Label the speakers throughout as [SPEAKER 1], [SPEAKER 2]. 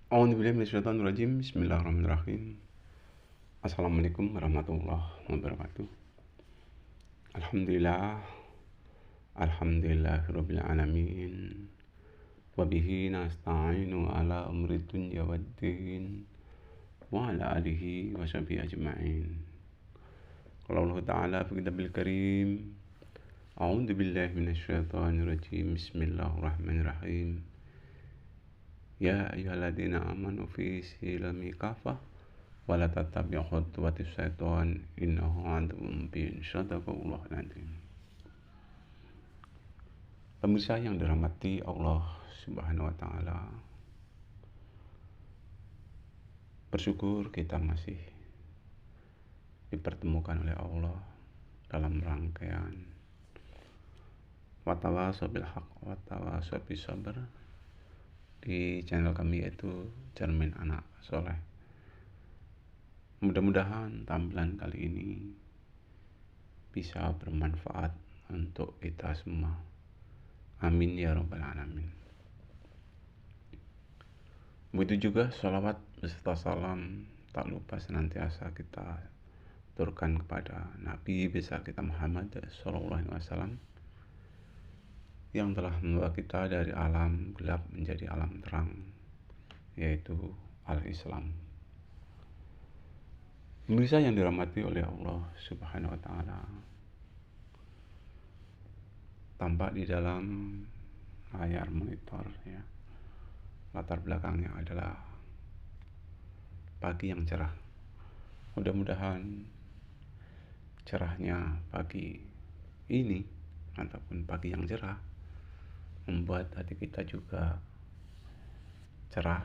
[SPEAKER 1] A'udzubillahi Bismillahirrahmanirrahim. Assalamualaikum warahmatullahi wabarakatuh. Alhamdulillah, alhamdulillahirabbil alamin. Wa bihi nasta'inu ala umri dunya waddin wa ala alihi wa sahbihi ajma'in. Qala Allah Ta'ala fi kitabil karim. A'udzubillahi minasyaitonirrajim. Bismillahirrahmanirrahim. Ya ayyuhalladzina amanu fi silmi kafah wa la tattabi'u khutuwatis syaiton innahu 'aduwwun mubin. Shadaqallahul 'adzim. Pemirsa yang dirahmati Allah Subhanahu wa taala, bersyukur kita masih dipertemukan oleh Allah dalam rangkaian watawasau bil haq watawasau bis sabr di channel kami, yaitu Cermin Anak Soleh. Mudah-mudahan tampilan kali ini bisa bermanfaat untuk kita semua. Amin ya rabbal alamin. Begitu juga salawat beserta salam tak lupa senantiasa kita turunkan kepada Nabi besar kita Muhammad sallallahu alaihi wasallam, yang telah membawa kita dari alam gelap menjadi alam terang, yaitu al-Islam. Pemirsa yang dirahmati oleh Allah Subhanahu wa taala, tampak di dalam layar monitor ya, latar belakangnya adalah pagi yang cerah. Mudah-mudahan cerahnya pagi ini ataupun pagi yang cerah membuat hati kita juga cerah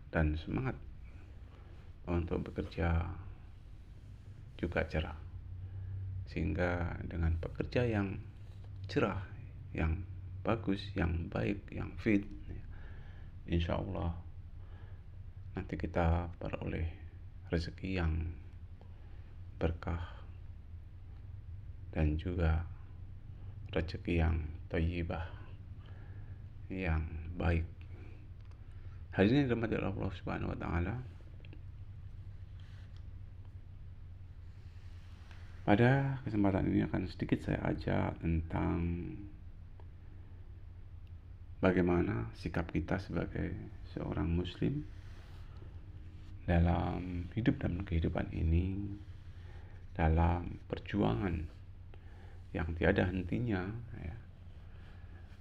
[SPEAKER 1] dan semangat untuk bekerja juga cerah, sehingga dengan bekerja yang cerah, yang bagus, yang baik, yang fit, insya Allah nanti kita beroleh rezeki yang berkah dan juga rezeki yang thayyibah, yang baik. Hadirin yang dirahmati Allah Subhanahu wa taala, pada kesempatan ini akan sedikit saya ajak tentang bagaimana sikap kita sebagai seorang muslim dalam hidup dan kehidupan ini, dalam perjuangan yang tiada hentinya ya.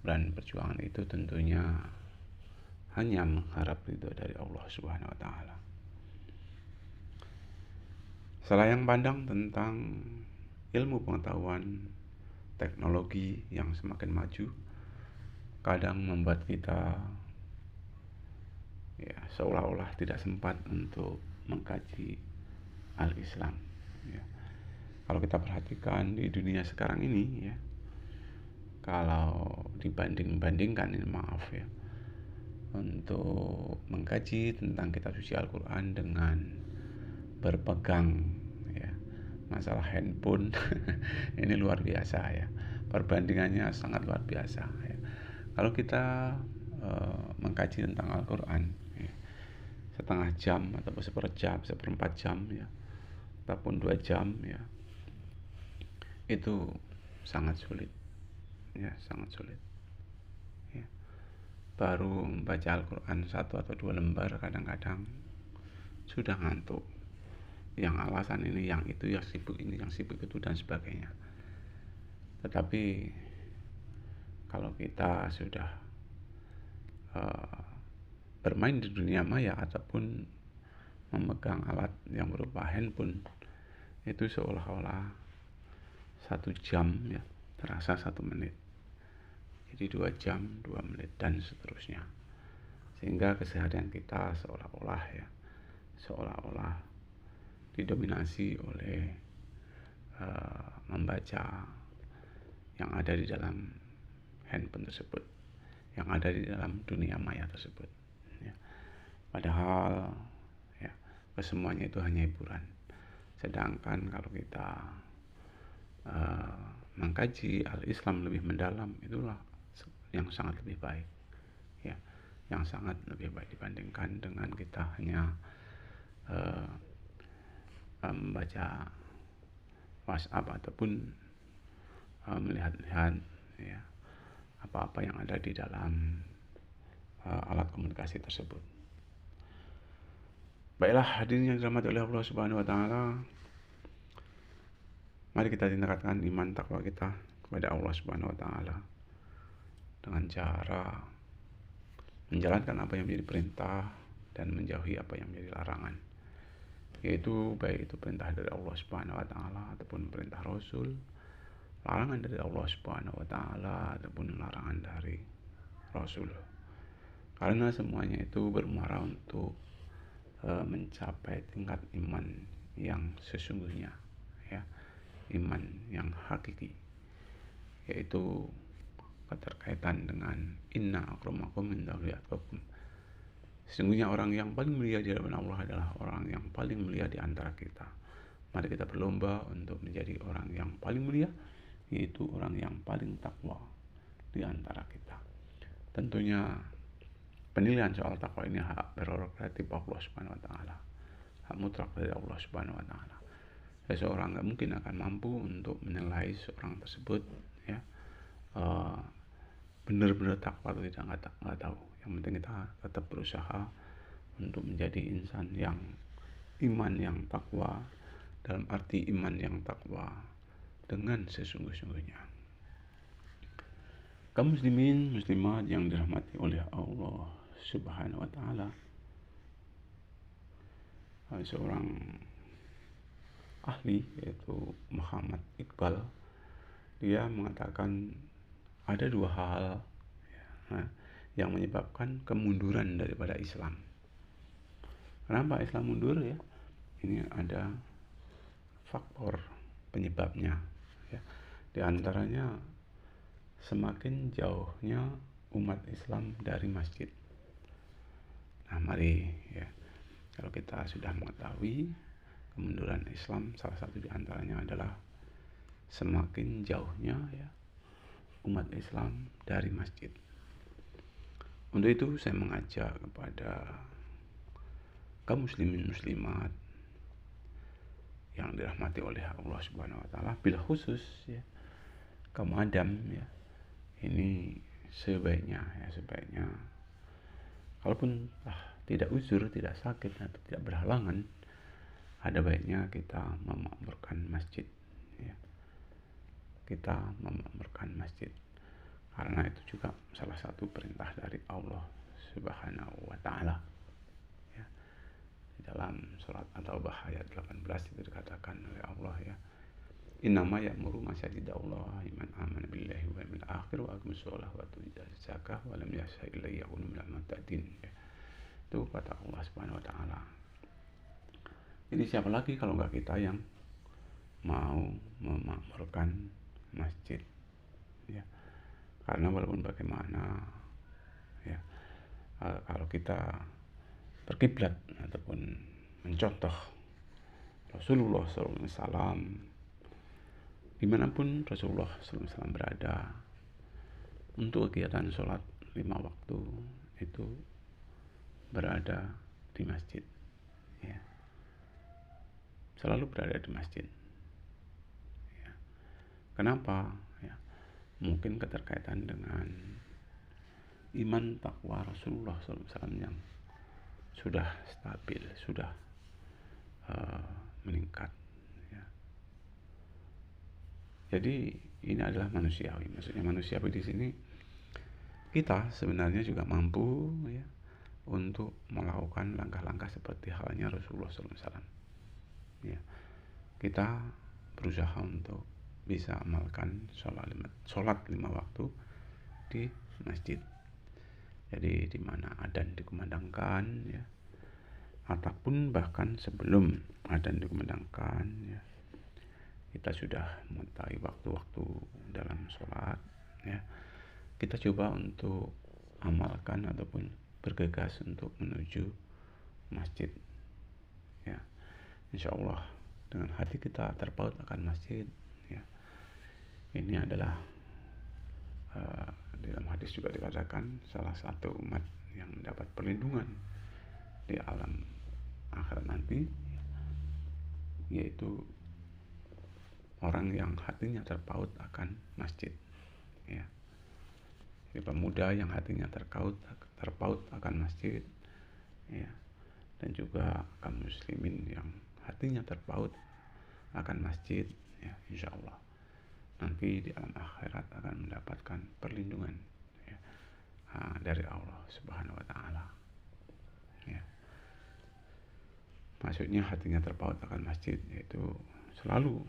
[SPEAKER 1] Dan perjuangan itu tentunya hanya mengharap ridho dari Allah Subhanahu wa taala. Selayang pandang tentang ilmu pengetahuan, teknologi yang semakin maju kadang membuat kita ya seolah-olah tidak sempat untuk mengkaji al-Islam ya. Kalau kita perhatikan di dunia sekarang ini ya, kalau dibandingkan ini ya, untuk mengkaji tentang kitab suci Al-Quran dengan berpegang ya masalah handphone ini luar biasa ya, perbandingannya sangat luar biasa ya. Kalau kita mengkaji tentang Al-Quran ya, setengah jam ataupun seperjam, seperempat jam ya, ataupun 2 jam ya, itu sangat sulit ya, sangat sulit ya. Baru membaca Al-Quran 1 atau 2 lembar kadang-kadang sudah ngantuk, yang alasan ini, yang itu, yang sibuk ini, yang sibuk itu, dan sebagainya. Tetapi kalau kita sudah bermain di dunia maya ataupun memegang alat yang berupa handphone, itu seolah-olah 1 jam ya terasa 1 menit, jadi 2 jam 2 menit dan seterusnya, sehingga keseharian kita seolah-olah didominasi oleh membaca yang ada di dalam handphone tersebut, yang ada di dalam dunia maya tersebut ya. Padahal ya, kesemuanya itu hanya hiburan. Sedangkan kalau kita mengkaji al-Islam lebih mendalam, itulah yang sangat lebih baik ya, yang sangat lebih baik dibandingkan dengan kita hanya membaca WhatsApp ataupun melihat-lihat ya apa-apa yang ada di dalam alat komunikasi tersebut. Baiklah hadirin yang dirahmati oleh Allah Subhanahu wa taala, mari kita tingkatkan iman takwa kita kepada Allah Subhanahu wa taala dengan cara menjalankan apa yang menjadi perintah dan menjauhi apa yang menjadi larangan. Yaitu baik itu perintah dari Allah Subhanahu wa taala ataupun perintah Rasul, larangan dari Allah Subhanahu wa taala ataupun larangan dari Rasul. Karena semuanya itu bermuara untuk mencapai tingkat iman yang sesungguhnya, ya, iman yang hakiki, yaitu keterkaitan dengan inna akramakum indallahi atqakum. Sesungguhnya orang yang paling mulia di hadapan Allah adalah orang yang paling mulia di antara kita. Mari kita berlomba untuk menjadi orang yang paling mulia, yaitu orang yang paling takwa di antara kita. Tentunya penilaian soal takwa ini hak prerogatif Allah Subhanahu wa taala. Hak mutlak dari Allah Subhanahu wa taala. Seseorang nggak mungkin akan mampu untuk menilai seorang tersebut ya benar-benar takwa atau tidak, nggak tahu. Yang penting kita tetap berusaha untuk menjadi insan yang iman yang takwa, dalam arti iman yang takwa dengan sesungguh-sungguhnya. Kaum muslimin muslimat yang dirahmati oleh Allah Subhanahu wa taala, seorang ahli yaitu Muhammad Iqbal, dia mengatakan ada dua hal yang menyebabkan kemunduran daripada Islam. Kenapa Islam mundur ya? Ini ada faktor penyebabnya ya. Di antaranya semakin jauhnya umat Islam dari masjid. Nah, mari ya, kalau kita sudah mengetahui kemunduran Islam, salah satu di antaranya adalah semakin jauhnya ya umat Islam dari masjid. Untuk itu saya mengajak kepada kaum muslimin muslimat yang dirahmati oleh Allah Subhanahu wa taala, bila khusus ya kaum Adam ya, ini sebaiknya kalaupun tidak uzur, tidak sakit atau tidak berhalangan, ada baiknya kita memakmurkan masjid ya. Kita memakmurkan masjid, karena itu juga salah satu perintah dari Allah Subhanahu wa taala ya. Di dalam surat At-Taubah ayat 18 itu dikatakan oleh Allah ya, innama ya'muru masajidallah man amana billahi wal yawmil akhir wa aqamus shalah wa atu zakah wa lam yasha illa yakunu minal muttaqin ya. Itu kata Allah Subhanahu wa taala. Ini siapa lagi kalau enggak kita yang mau memakmurkan masjid ya. Karena walaupun bagaimana ya, kalau kita berkiblat ataupun mencontoh Rasulullah SAW, dimanapun Rasulullah SAW berada, untuk kegiatan sholat 5 waktu itu berada di masjid ya. Selalu berada di masjid ya. Kenapa ya? Mungkin keterkaitan dengan iman takwa Rasulullah SAW yang sudah stabil, sudah meningkat ya. Jadi ini adalah manusiawi. Maksudnya manusiawi di sini kita sebenarnya juga mampu ya untuk melakukan langkah-langkah seperti halnya Rasulullah SAW ya. Kita berusaha untuk bisa amalkan sholat 5 waktu di masjid. Jadi di mana adzan dikumandangkan ya, ataupun bahkan sebelum adzan dikumandangkan ya, kita sudah mengetahui waktu-waktu dalam sholat ya, kita coba untuk amalkan ataupun bergegas untuk menuju masjid ya. Insya Allah dengan hati kita terpaut akan masjid ya. Ini adalah dalam hadis juga dikatakan salah satu umat yang mendapat perlindungan di alam akhirat nanti, yaitu orang yang hatinya terpaut akan masjid, ya. Jadi pemuda yang hatinya terpaut akan masjid, ya, dan juga kaum muslimin yang hatinya terpaut akan masjid, ya, insya Allah nanti di alam akhirat akan mendapatkan perlindungan, ya, dari Allah Subhanahu Wa Taala, ya. Maksudnya hatinya terpaut akan masjid, yaitu selalu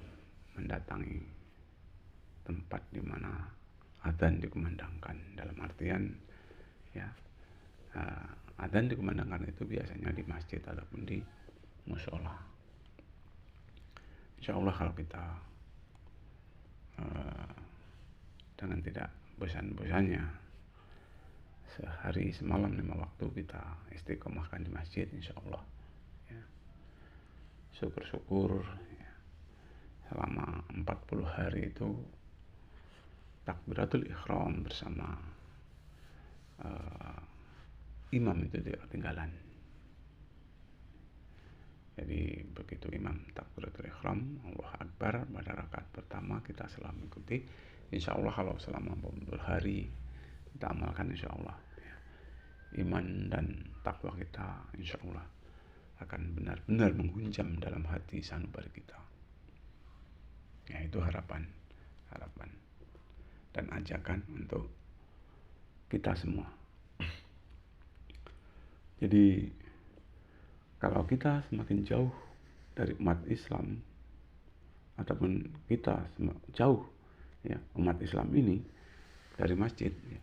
[SPEAKER 1] mendatangi tempat di mana adzan dikumandangkan, dalam artian, ya, adzan dikumandangkan itu biasanya di masjid ataupun di musola. Insya Allah kalau kita dengan tidak bosan-bosannya sehari semalam 5 waktu kita istiqomahkan di masjid, insya Allah, ya. Syukur-syukur, ya, selama 40 hari itu takbiratul ihram bersama imam itu tidak ketinggalan. Jadi begitu imam takbiratul ihram, Allah Akbar, pada rakaat pertama kita selalu mengikuti. Insya Allah kalau selama 40 hari kita amalkan, insya Allah, ya, iman dan takwa kita insya Allah akan benar-benar menghunjam dalam hati sanubari kita. Ya, itu harapan dan ajakan untuk kita semua. Jadi kalau kita semakin jauh dari umat Islam, ataupun kita jauh, ya, umat Islam ini dari masjid, ya,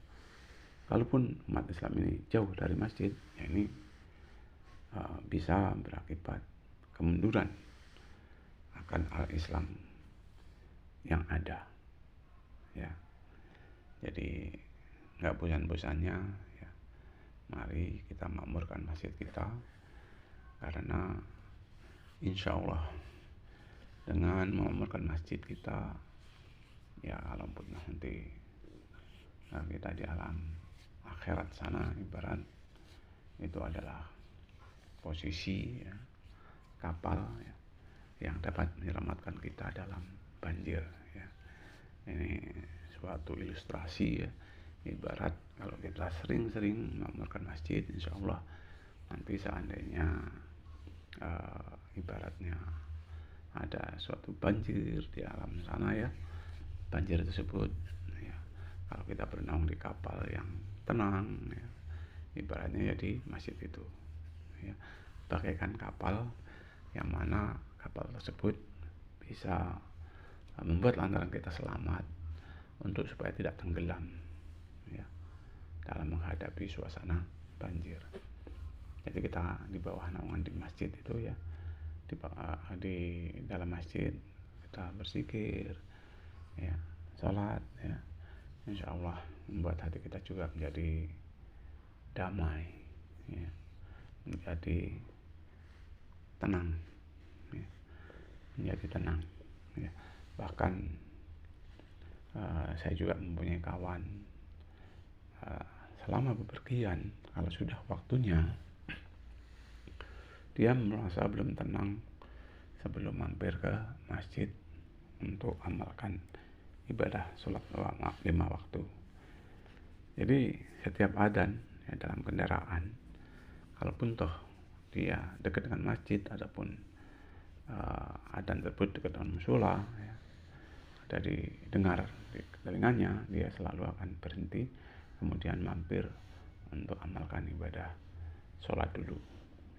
[SPEAKER 1] kalaupun umat Islam ini jauh dari masjid, ya, ini bisa berakibat kemunduran akan al-Islam yang ada, ya. Jadi nggak bosan-bosannya, ya, mari kita makmurkan masjid kita, karena insya Allah dengan memakmurkan masjid kita, ya, walaupun nanti kita di alam akhirat sana, ibarat itu adalah posisi, ya, kapal, ya, yang dapat menyelamatkan kita dalam banjir, ya. Ini suatu ilustrasi, ya, ibarat kalau kita sering-sering memakmurkan masjid, insya Allah nanti seandainya ibaratnya ada suatu banjir di alam sana, ya, banjir tersebut, ya, kalau kita berenang di kapal yang tenang, ya, ibaratnya ya di masjid itu, ya, bagaikan kapal yang mana kapal tersebut bisa membuat lantaran kita selamat untuk supaya tidak tenggelam, ya, dalam menghadapi suasana banjir. Jadi kita di bawah naungan di masjid itu, ya, di dalam masjid kita berzikir, ya, sholat, ya, insya Allah membuat hati kita juga menjadi damai, ya, menjadi tenang, ya, menjadi tenang, ya. Bahkan saya juga mempunyai kawan, selama bepergian, kalau sudah waktunya dia merasa belum tenang sebelum mampir ke masjid untuk amalkan ibadah sholat 5 waktu. Jadi setiap adzan, ya, dalam kendaraan, kalaupun toh dia dekat dengan masjid ataupun adzan tersebut dekat dengan musola, ya, dari dengar di telinganya, dia selalu akan berhenti kemudian mampir untuk amalkan ibadah sholat dulu,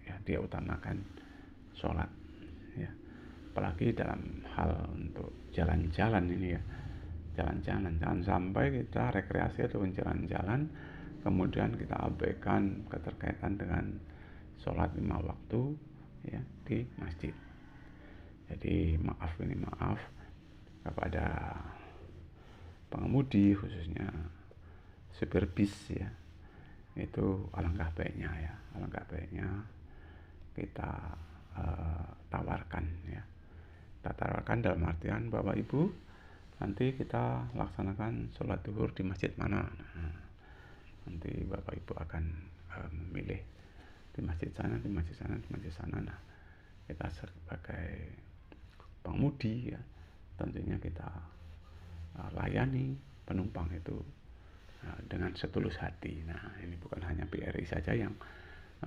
[SPEAKER 1] ya, dia utamakan sholat, ya. Apalagi dalam hal untuk jalan-jalan ini, ya, jalan-jalan, jangan sampai kita rekreasi atau jalan-jalan kemudian kita abaikan keterkaitan dengan sholat 5 waktu, ya, di masjid. Jadi maaf kepada pengemudi, khususnya supir bis, ya, itu alangkah baiknya kita tawarkan, ya, kita tawarkan dalam artian Bapak Ibu, nanti kita laksanakan sholat zuhur di masjid mana. Nah, nanti Bapak Ibu akan memilih di masjid sana, di masjid sana, di masjid sana. Nah, kita sebagai pengemudi ya, tentunya kita layani penumpang itu dengan setulus hati. Nah, ini bukan hanya BRI saja yang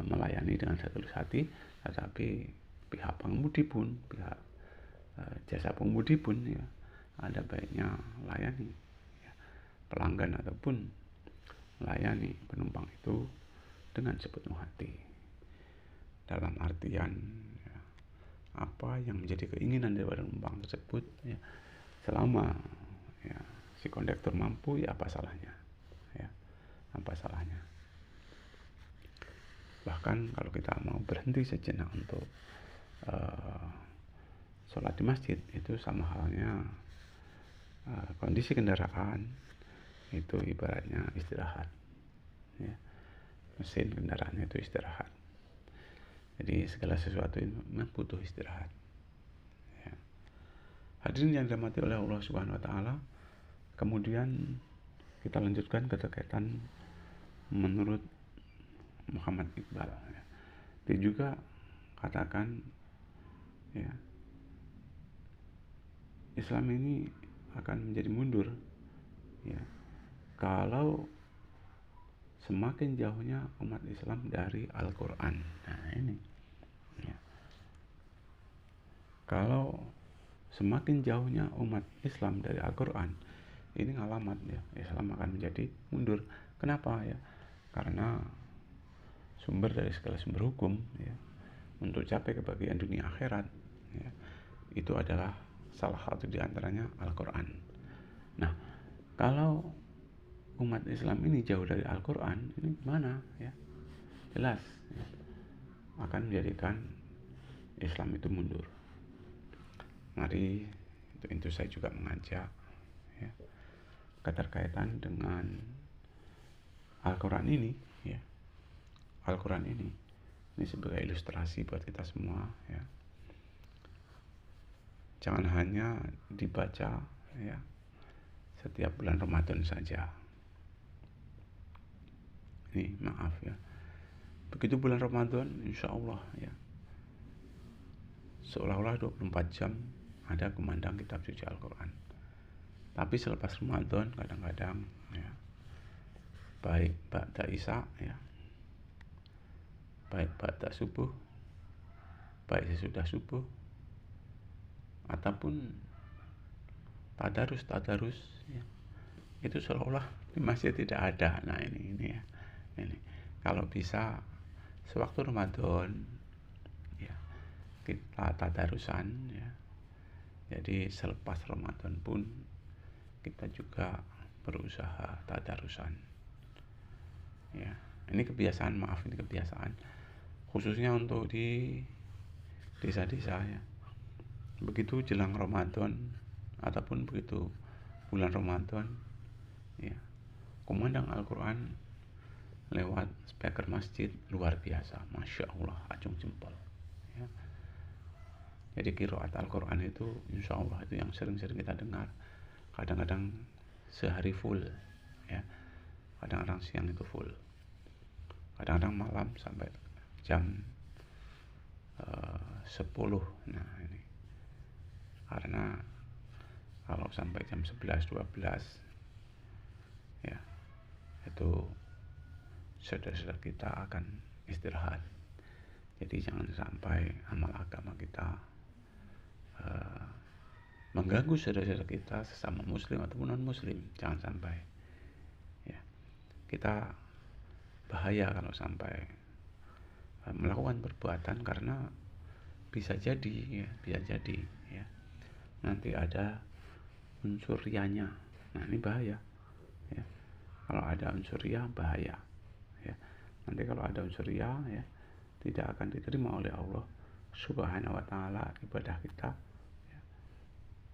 [SPEAKER 1] melayani dengan setulus hati, tetapi pihak pengemudi pun, pihak jasa pengemudi pun ya ada baiknya layani ya, pelanggan ataupun melayani penumpang itu dengan sepenuh hati. Dalam artian ya, apa yang menjadi keinginan daripada penumpang tersebut ya, selama ya, si kondektur mampu ya apa salahnya ya, apa salahnya. Bahkan kalau kita mau berhenti sejenak untuk sholat di masjid, itu sama halnya kondisi kendaraan itu ibaratnya istirahat ya. Mesin kendaraannya itu istirahat, jadi segala sesuatu itu butuh istirahat ya. Hadirin yang dirahmati oleh Allah Subhanahu wa Ta'ala, kemudian kita lanjutkan keterkaitan menurut Muhammad Iqbal ya. Dia juga katakan ya, Islam ini akan menjadi mundur ya kalau semakin jauhnya umat Islam dari Al-Quran. Nah ini ya. Kalau semakin jauhnya umat Islam dari Al-Quran, ini alamat ya, Islam akan menjadi mundur. Kenapa ya? Karena sumber dari segala sumber hukum ya, untuk capai kebahagiaan dunia akhirat ya, itu adalah salah satu diantaranya Al-Quran. Nah, kalau umat Islam ini jauh dari Al-Quran, ini gimana ya? Jelas ya, akan menjadikan Islam itu mundur. Mari itu saya juga mengajak ya, keterkaitan dengan Al-Quran ini ya. Al-Quran ini sebagai ilustrasi buat kita semua ya. Jangan hanya dibaca ya setiap bulan Ramadan saja. Ini maaf ya, begitu bulan Ramadan insya Allah ya, seolah-olah 24 jam ada kumandang kitab suci Al-Quran. Tapi selepas Ramadan kadang-kadang ya, baik ba'da isya ya, baik ba'da subuh, baik sesudah subuh, ataupun tadarus ya, itu seolah-olah di masjid tidak ada. Nah ini ya, ini kalau bisa sewaktu Ramadan ya kita tadarusan ya, jadi selepas Ramadan pun kita juga berusaha tadarusan ya. Ini kebiasaan, maaf, ini kebiasaan khususnya untuk di desa-desa ya. Begitu jelang Ramadan ataupun begitu bulan Ramadan ya, kumandang Al-Quran lewat speaker masjid luar biasa, Masya Allah, acung jempol ya. Jadi qiraat Al-Quran itu insya Allah itu yang sering-sering kita dengar, kadang-kadang sehari full ya, kadang-kadang siang itu full, kadang-kadang malam sampai jam 10. Nah ini karena kalau sampai jam 11-12 ya, itu saudara-saudara kita akan istirahat. Jadi jangan sampai amal agama kita mengganggu saudara-saudara kita sesama muslim ataupun non muslim. Jangan sampai ya, kita bahaya kalau sampai melakukan perbuatan, karena bisa jadi ya nanti ada unsur rianya. Nah ini bahaya ya, kalau ada unsur ria bahaya ya. Nanti kalau ada unsur ria ya, tidak akan diterima oleh Allah Subhanahu wa Ta'ala ibadah kita ya.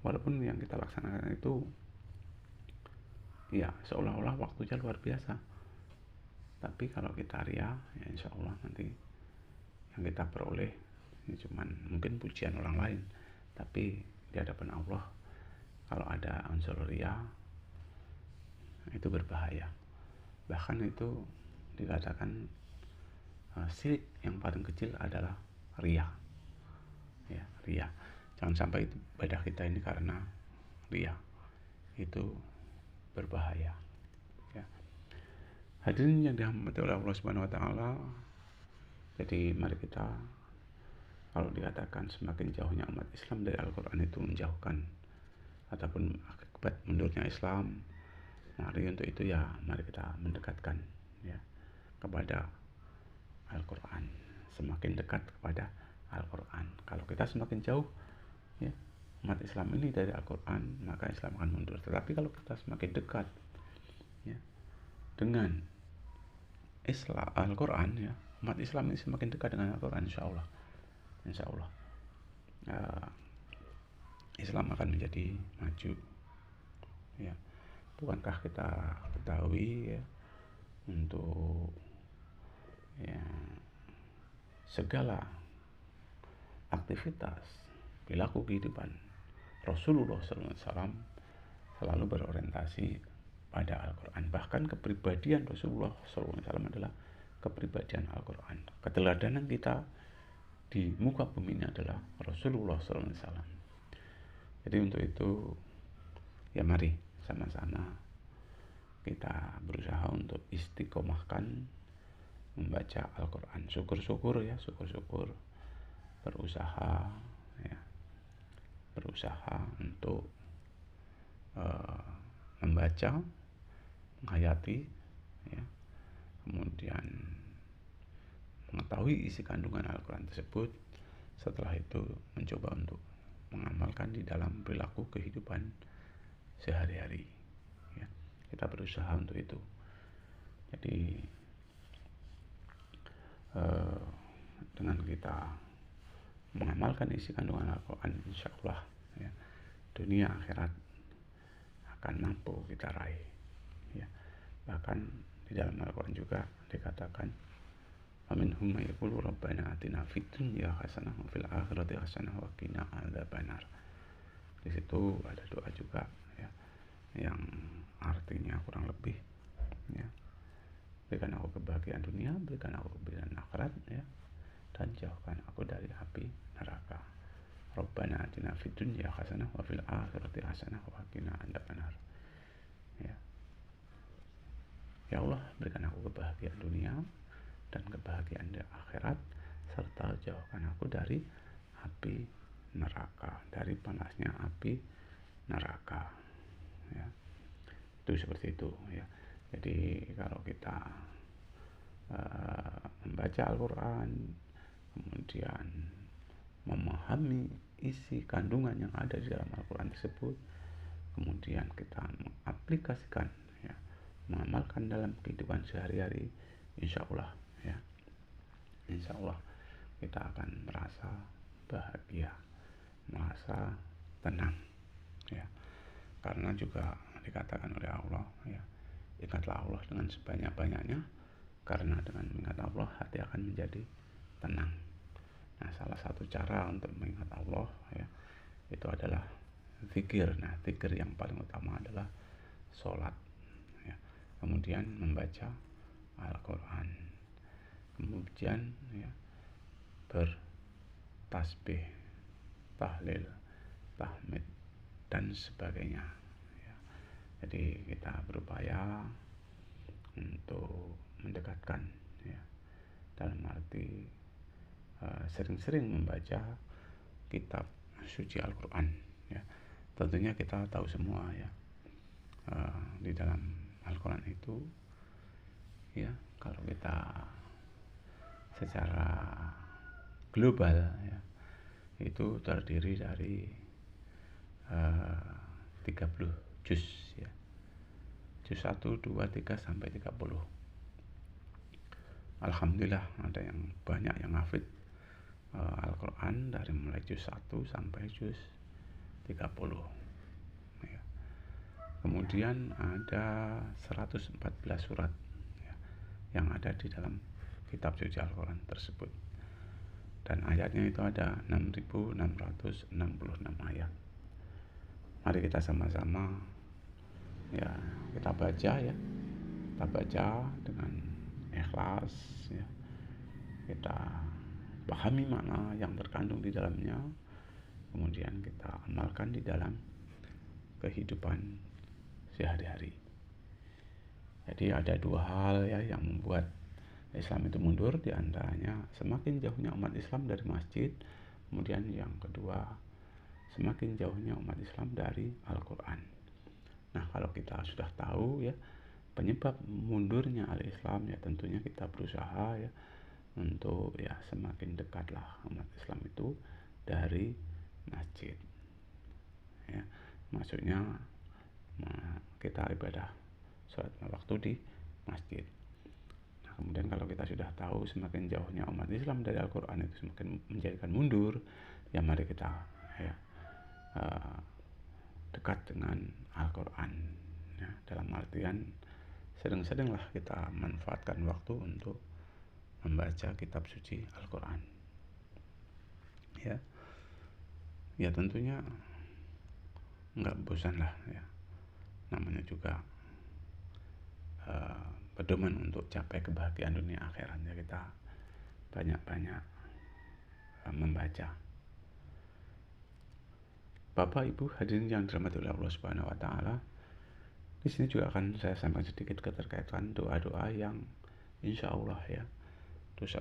[SPEAKER 1] Walaupun yang kita laksanakan itu ya seolah-olah waktunya luar biasa, tapi kalau kita ria ya insya Allah nanti yang kita peroleh ini cuman mungkin pujian orang lain, tapi di hadapan Allah kalau ada unsur ria itu berbahaya. Bahkan itu dikatakan syirik yang paling kecil adalah riya. Ya, riya. Jangan sampai ibadah kita ini karena riya. Itu berbahaya. Ya. Hadirin yang dirahmati oleh Allah Subhanahu wa taala. Jadi mari kita, kalau dikatakan semakin jauhnya umat Islam dari Al-Qur'an itu menjauhkan ataupun akibat mundurnya Islam, mari untuk itu ya mari kita mendekatkan ya kepada Al-Qur'an, semakin dekat kepada Al-Qur'an. Kalau kita semakin jauh ya umat Islam ini dari Al-Qur'an, maka Islam akan mundur. Tetapi kalau kita semakin dekat ya dengan Islam Al-Qur'an ya, umat Islam ini semakin dekat dengan Al-Qur'an, insyaallah Islam akan menjadi maju ya. Bukankah kita ketahui ya, untuk ya segala aktivitas perilaku kehidupan Rasulullah SAW selalu berorientasi pada Al-Quran. Bahkan kepribadian Rasulullah SAW adalah kepribadian Al-Quran. Keteladanan kita di muka bumi ini adalah Rasulullah SAW. Jadi untuk itu ya mari sama-sama kita berusaha untuk istiqomahkan membaca Al-Quran. Syukur-syukur berusaha untuk membaca, menghayati ya, kemudian mengetahui isi kandungan Al-Quran tersebut. Setelah itu mencoba untuk mengamalkan di dalam perilaku kehidupan sehari-hari ya. Kita berusaha untuk itu. Jadi dengan kita mengamalkan isi kandungan Al-Quran, insyaallah ya, dunia akhirat akan mampu kita raih ya. Bahkan di dalam Al-Quran juga dikatakan Aminhum may yaqulu rabbana atina fid dunya hasanah wa fil akhirati hasanah wa qina adzabannar. Di situ ada doa juga ya, yang artinya kurang lebih ya, berikan aku kebahagiaan dunia, berikan aku kebahagiaan akhirat ya, dan jauhkan aku dari api neraka. Rabbana atina fid dunya hasanah wa fil akhirati hasanah wa qina adzabannar. Ya Allah, berikan aku kebahagiaan dunia dan kebahagiaan di akhirat, serta jauhkan aku dari api neraka, dari panasnya api neraka ya. Itu seperti itu ya. Jadi kalau kita membaca Al-Quran, kemudian memahami isi kandungan yang ada di dalam Al-Quran tersebut, kemudian kita mengaplikasikan ya, mengamalkan dalam kehidupan sehari-hari, insyaallah kita akan merasa bahagia, merasa tenang ya. Karena juga dikatakan oleh Allah ya, ingatlah Allah dengan sebanyak-banyaknya, karena dengan mengingat Allah hati akan menjadi tenang. Nah, salah satu cara untuk mengingat Allah ya, itu adalah zikir. Nah, zikir yang paling utama adalah sholat ya. Kemudian membaca Al-Quran, kemudian ya, bertasbih, tahlil, tahmid dan sebagainya ya. Jadi kita berupaya untuk mendekatkan ya, dalam arti sering-sering membaca kitab suci Al-Quran ya. Tentunya kita tahu semua ya, di dalam Al-Quran itu ya, kalau kita secara global ya, itu terdiri dari 30 juz ya. Juz 1, 2, 3 sampai 30. Alhamdulillah ada yang banyak yang hafid Al-Quran dari mulai juz 1 sampai juz 30 ya. Kemudian ada 114 surat ya, yang ada di dalam kitab suci Al-Quran tersebut, dan ayatnya itu ada 6.666 ayat. Mari kita sama-sama ya, kita baca ya, kita baca dengan ikhlas ya, kita pahami makna yang terkandung di dalamnya, kemudian kita amalkan di dalam kehidupan sehari-hari. Jadi ada dua hal ya yang membuat Islam itu mundur, di antaranya semakin jauhnya umat Islam dari masjid, kemudian yang kedua semakin jauhnya umat Islam dari Al-Quran. Nah, kalau kita sudah tahu ya penyebab mundurnya al-Islam, ya tentunya kita berusaha ya untuk ya semakin dekatlah umat Islam itu dari masjid. Ya, maksudnya kita ibadah sholat waktu di masjid. Nah, kemudian kalau kita sudah tahu semakin jauhnya umat Islam dari Al-Quran itu semakin menjadikan mundur, ya mari kita ya dekat dengan Al-Quran ya, dalam artian sering-seringlah kita manfaatkan waktu untuk membaca kitab suci Al-Quran ya. Ya tentunya nggak bosan lah ya, namanya juga pedoman untuk capai kebahagiaan dunia akhirat ya, kita banyak-banyak membaca. Bapak Ibu hadirin yang dirahmati oleh Allah Subhanahu wa taala, di sini juga akan saya sampaikan sedikit keterkaitan doa-doa yang insya Allah ya,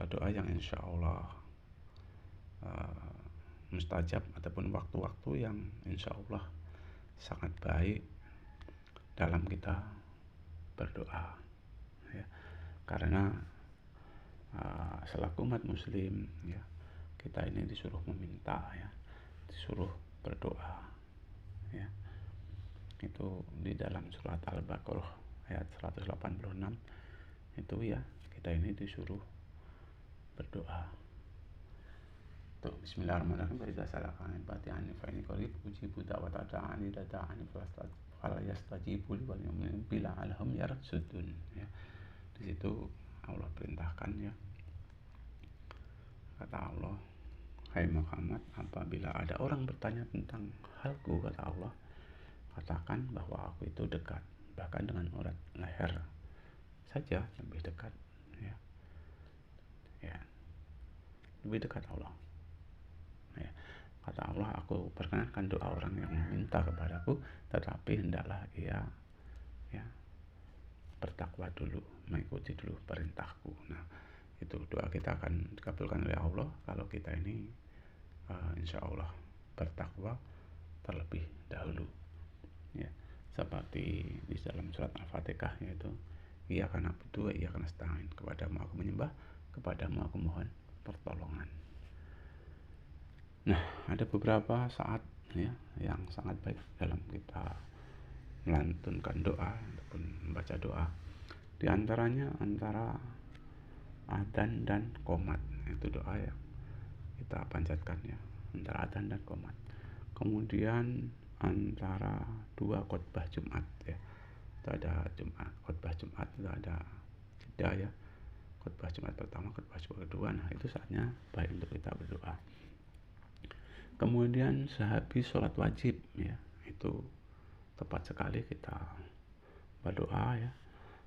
[SPEAKER 1] doa yang insya Allah mustajab, ataupun waktu-waktu yang insya Allah sangat baik dalam kita berdoa ya. Karena selaku umat muslim ya, kita ini disuruh meminta ya, disuruh berdoa ya. Itu di dalam surat Al-Baqarah ayat 186 itu ya, kita ini disuruh berdoa. Tuh, bismillahirrahmanirrahim. Idza salakani fatihani fa inni qarib ujibu da'wata da'ani dada'ani fala yastajibu li wal yu'minu bila alhum yarsudun ya. Di situ Allah perintahkan ya, kata Allah, hai Muhammad, apabila ada orang bertanya tentang halku, kata Allah, katakan bahwa aku itu dekat, bahkan dengan urat leher saja lebih dekat ya, ya lebih dekat Allah ya. Kata Allah, aku perkenankan doa orang yang meminta kepadaku, tetapi hendaklah ia ya bertakwa dulu, mengikuti dulu perintahku. Nah, itu doa kita akan dikabulkan oleh Allah kalau kita ini insya Allah bertakwa terlebih dahulu ya, seperti di dalam surat Al-Fatihah, yaitu iyyaka na'budu wa iyyaka nasta'in, kepadamu aku menyembah, kepadamu aku mohon pertolongan. Nah, ada beberapa saat ya yang sangat baik dalam kita melantunkan doa ataupun membaca doa. Di antaranya antara adzan dan qomat, itu doa yang kita panjatkan ya, antara adzan dan qomat. Kemudian antara dua khotbah Jumat ya, itu ada khotbah Jumat itu ada jeda ya, khotbah Jumat pertama, khotbah Jumat kedua. Nah, itu saatnya baik untuk kita berdoa. Kemudian sehabis sholat wajib ya, itu tepat sekali kita berdoa ya.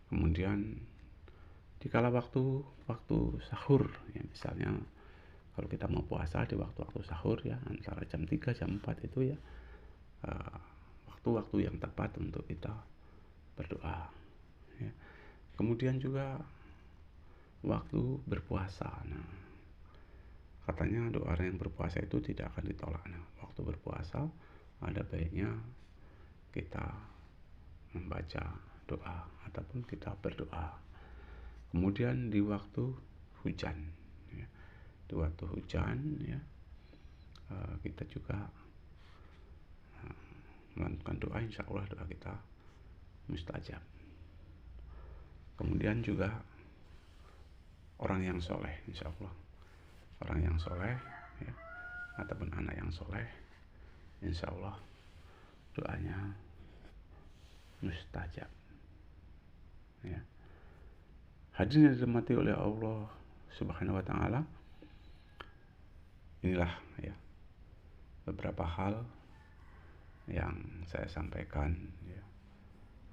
[SPEAKER 1] Kemudian dikala waktu sahur ya, misalnya kalau kita mau puasa di waktu-waktu sahur ya, antara jam 3 jam 4 itu ya waktu-waktu yang tepat untuk kita berdoa ya. Kemudian juga waktu berpuasa. Nah, katanya doa orang yang berpuasa itu tidak akan ditolak. Nah, waktu berpuasa ada baiknya kita membaca doa ataupun kita berdoa. Kemudian di waktu hujan ya, di waktu hujan ya, kita juga melakukan doa, insya Allah doa kita mustajab. Kemudian juga orang yang soleh, insya Allah orang yang soleh ya, ataupun anak yang soleh, insya Allah doanya mustajab ya. Hadirin yang dirahmati oleh Allah Subhanahu wa taala, inilah ya beberapa hal yang saya sampaikan ya,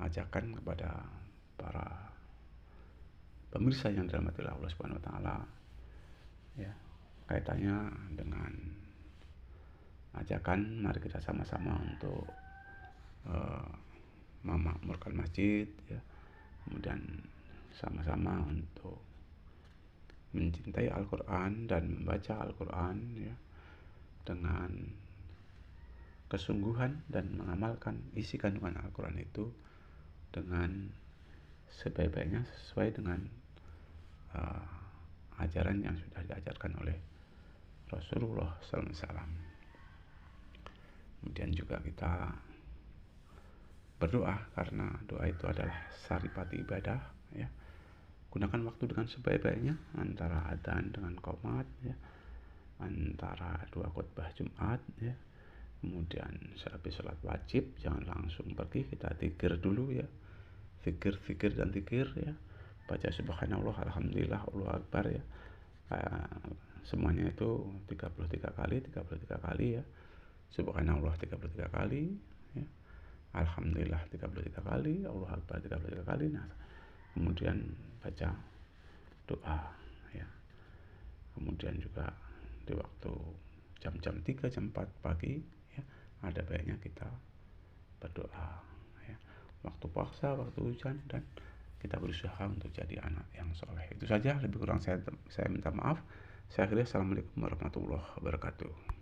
[SPEAKER 1] ajakan kepada para pemirsa yang dirahmati oleh Allah Subhanahu wa taala ya, kaitannya dengan ajakan mari kita sama-sama untuk memakmurkan masjid, ya, kemudian sama-sama untuk mencintai Al-Quran dan membaca Al-Quran, ya, dengan kesungguhan dan mengamalkan isi kandungan Al-Quran itu dengan sebaik-baiknya sesuai dengan ajaran yang sudah diajarkan oleh Rasulullah SAW. Kemudian juga kita berdoa, karena doa itu adalah saripati ibadah, ya. Gunakan waktu dengan sebaik-baiknya antara adzan dengan qomat, ya, antara dua khutbah Jumat, ya. Kemudian sehabis sholat wajib jangan langsung pergi, kita zikir dulu, ya, zikir dan zikir, ya, baca subhanallah, alhamdulillah, Allahu akbar, ya. Semuanya itu 33 kali, ya. Subhanallah 33 kali, ya. Alhamdulillah 33 kali, Allahu akbar 33 kali. Nah, kemudian baca doa, ya. Kemudian juga di waktu jam-jam 3, jam 4 pagi, ya, ada baiknya kita berdoa, ya. Waktu puasa, waktu hujan, dan kita berusaha untuk jadi anak yang soleh. Itu saja, lebih kurang saya minta maaf. Saya akhiri, assalamualaikum warahmatullahi wabarakatuh.